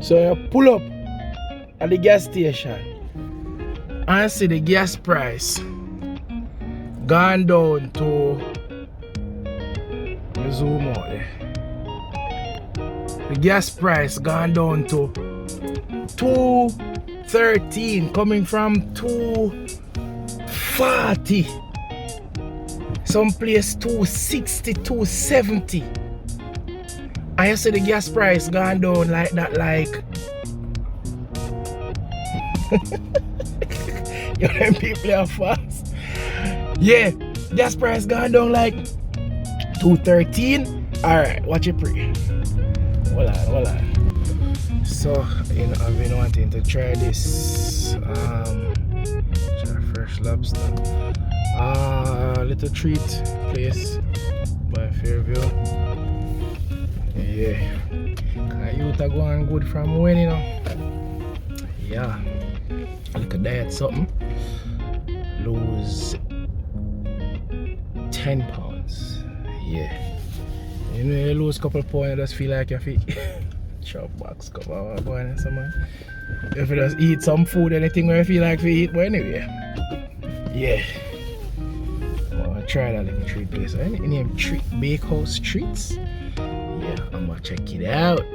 So you pull up at the gas station and see the gas price gone down to, you zoom out there. The gas price gone down to 213, coming from 240. Some place 260, 270. I see the gas price gone down like that, like you know them people are fast. Yeah, gas price gone down like 213. Alright, watch it pre. Hold on. So, you know, I've been wanting to try this try fresh lobster. Little treat place by Fairview. Yeah. Youth are going good from when, you know. Yeah. Look at that, something. Lose 10 pounds. Yeah. You know, you lose a couple pounds, you just feel like your feet. Chop box, come on, go on, someone. If you just eat some food, anything where you feel like to eat, but anyway. Yeah. I'll try that little treat place. Any name Treat Bakehouse Treats? Yeah, I'm gonna check it out.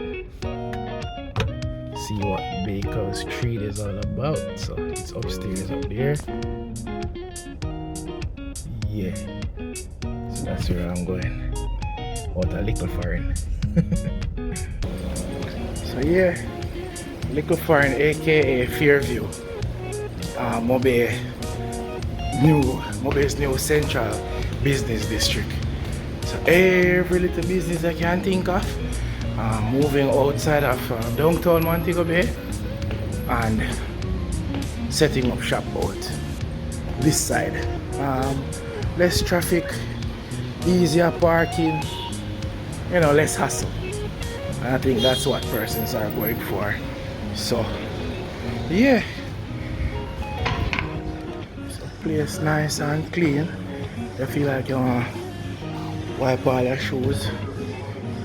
See what Bakehouse Treat is all about. So it's upstairs up there. Yeah. So that's where I'm going. What a little foreign. So yeah, little foreign, aka Fairview. Mobe's new central business district. So every little business I can think of, moving outside of downtown Montego Bay and setting up shop out this side. Less traffic, easier parking, you know, less hassle. And I think that's what persons are going for. So yeah, so place nice and clean. You feel like you want to wipe all your shoes.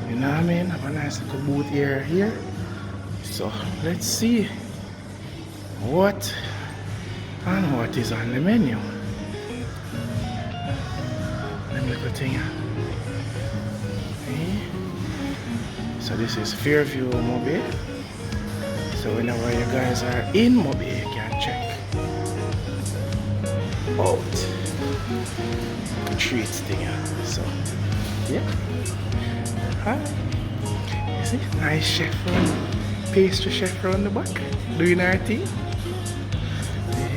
You know what I mean? Have a nice little booth area here. So let's see what is on the menu. Let me look at thing. Okay. So this is Fairview Mobe. So whenever you guys are in Mobe, you can check out treats thing. So yeah. Hi. You see, nice chef pastry chef around the back doing our thing.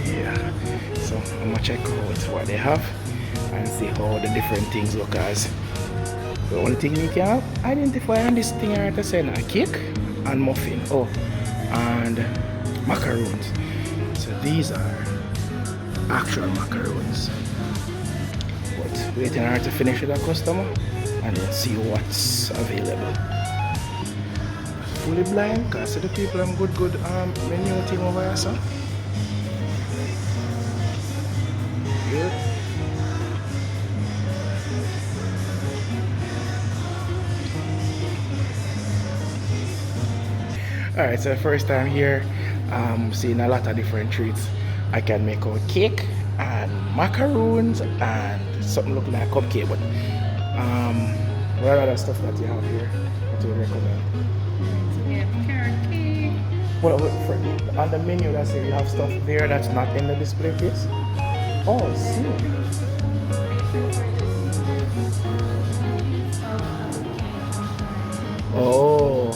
Yeah. So I'm gonna check out what they have and see how the different things look as. The only thing you can identify on this thing are to say a cake and muffin. Oh, and macaroons. So these are actual macaroons. But waiting her to finish with a customer and then see what's available. Fully blind, cause the people I'm good menu thing over here, so. Good. Alright, so first time here, seeing a lot of different treats. I can make out cake and macaroons and something looking like a cupcake, but what other stuff that you have here that you recommend? We have carrot cake. Well, on the menu, that's it, you have stuff there that's not in the display case? Oh, I see. Oh.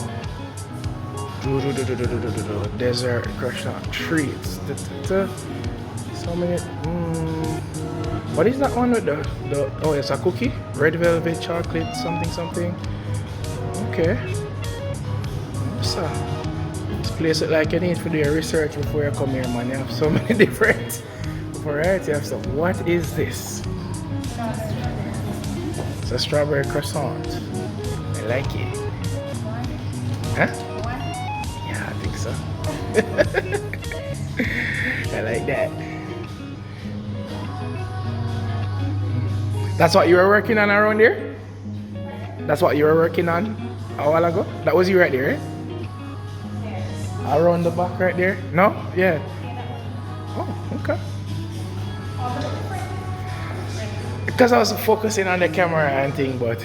Dessert croissant treats. So many. What is that one with the oh, it's a cookie? Red velvet chocolate something. Okay. So this place is like you need to do your research before you come here, man. You have so many different variety of stuff. What is this? It's a strawberry croissant. I like it. Huh? Yeah, I think so. I like that. That's what you were working on around there? That's what you were working on a while ago? That was you right there, eh? Around the back right there? No? Yeah. Oh, okay. Because I was focusing on the camera and thing, but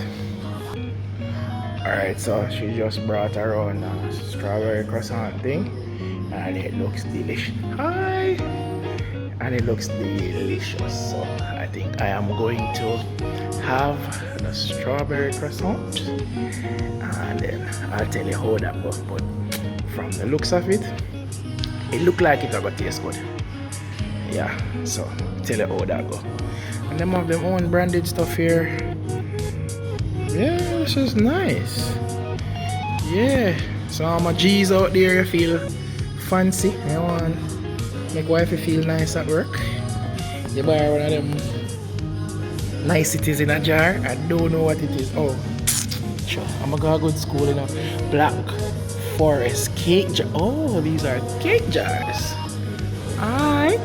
alright, so she just brought around a strawberry croissant thing, and it looks delicious. Hi! And it looks delicious, so I think I am going to have the strawberry croissant, and then I'll tell you how that goes. But from the looks of it, it look like it's gonna taste good. Yeah, so tell you how that go. And them have them own branded stuff here. Yeah, this is nice. Yeah, so all my G's out there, you feel fancy. I want make wife feel nice at work. You buy one of them niceties in a jar. I don't know what it is. Oh, sure. I'm gonna go to good school, you know. Black Forest cake jar. Oh, these are cake jars. Alright.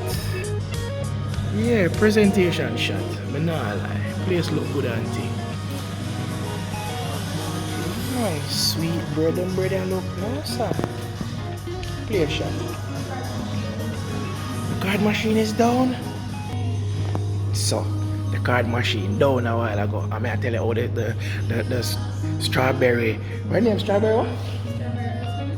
Yeah, presentation shot. But no lie. Place look good, auntie. Nice, sweet bread and bread and look nice. Play shot. The card machine is down. So, the card machine down a while ago. I mean, I tell you how the strawberry. What name? Strawberry what?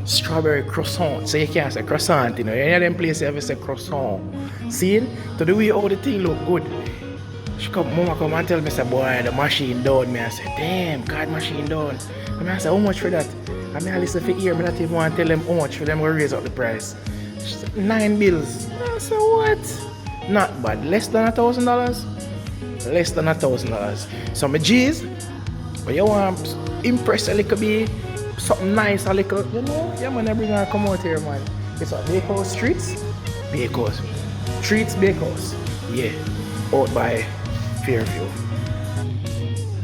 Strawberry croissant. So you can't say croissant, you know. Any of them places ever say croissant. See? To the way all the thing look good. Mama come and tell me, say, boy, the machine down. Me I say, damn, card machine down. I mean, I say, how much for that? I mean, I listen for ear. I not even want to tell them how much for them to raise up the price. She said, 9 bills. I said, what? Not bad. Less than $1,000? Less than $1,000. So my G's, but you want to impress a little bit, something nice, a little, you know? Yeah, man, I bring her come out here, man. It's what, Bakehouse Streets? Bakehouse. Treats Bakehouse. Yeah. Out by Fairview.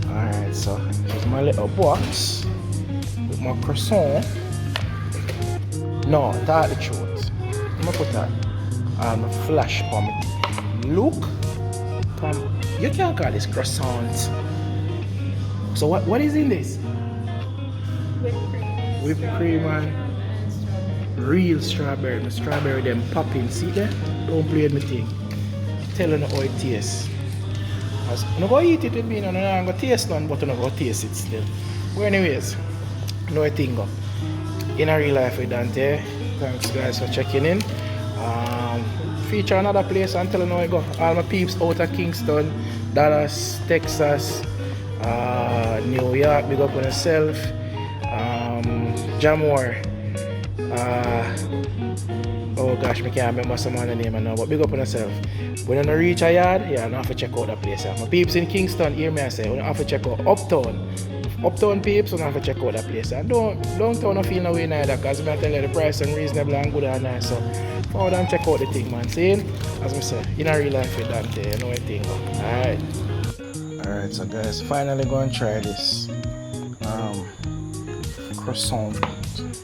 Alright, so here's my little box with my croissant. No, that's the truth. I'm gonna put that on the flash palm. Look, you can't call this croissant. So what is in this? Whipped cream. Whipped cream and real strawberry. The strawberry them popping. See there? Don't play with me thing. Tell you how it tastes. I'm not going to eat it with me, I'm not going to taste none, but I'm not going to taste it still. But anyways, know a thing up. In a real life with Dante. Thanks guys for checking in. Feature another place and tell you how I go. All my peeps out of Kingston, Dallas, Texas, New York, big up on yourself. Jamor. Oh gosh, I can't remember some of the name now, but big up on yourself. When you reach a yard, yeah, you have to check out that place. My peeps in Kingston, hear me I say, you have to check out Uptown. Uptown peeps, you have to check out that place. And downtown, I feel no way neither, because I tell you the price is reasonable and good and nice. So, go and check out the thing, man. See, as I say, in a real life with Dante, you know what thing. Alright, so guys, finally going to try this croissant,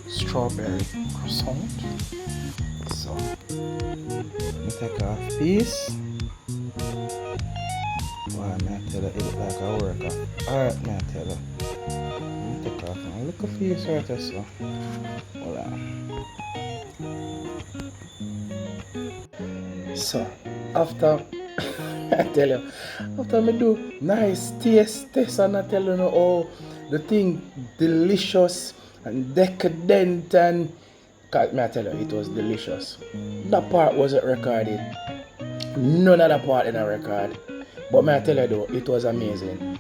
strawberry croissant. So, let me take off piece. Wow, man, I tell you, it look like a worker. Alright, man, I tell you. Let me take off a little piece right there, so. Voila. So, after, I tell you, after I do nice taste and I tell you how the thing delicious and decadent and may I tell you, it was delicious. That part wasn't recorded. None of that part in a record. But may I tell you though, it was amazing.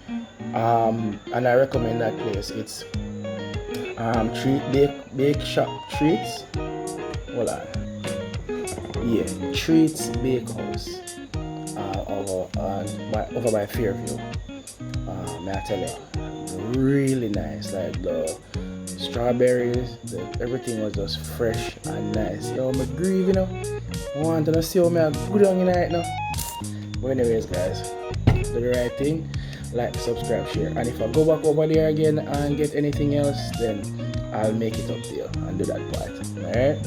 And I recommend that place. It's Bake Shop Treats. Hold on. Yeah, Treats Bakehouse. Over by Fairview. May I tell you, really nice. Like the strawberries, everything was just fresh and nice. Yo, I'm grieve, you know. I want to see how I'm good on right now. But anyways, guys, do the right thing. Like, subscribe, share. And if I go back over there again and get anything else, then I'll make it up to you and do that part. Alright?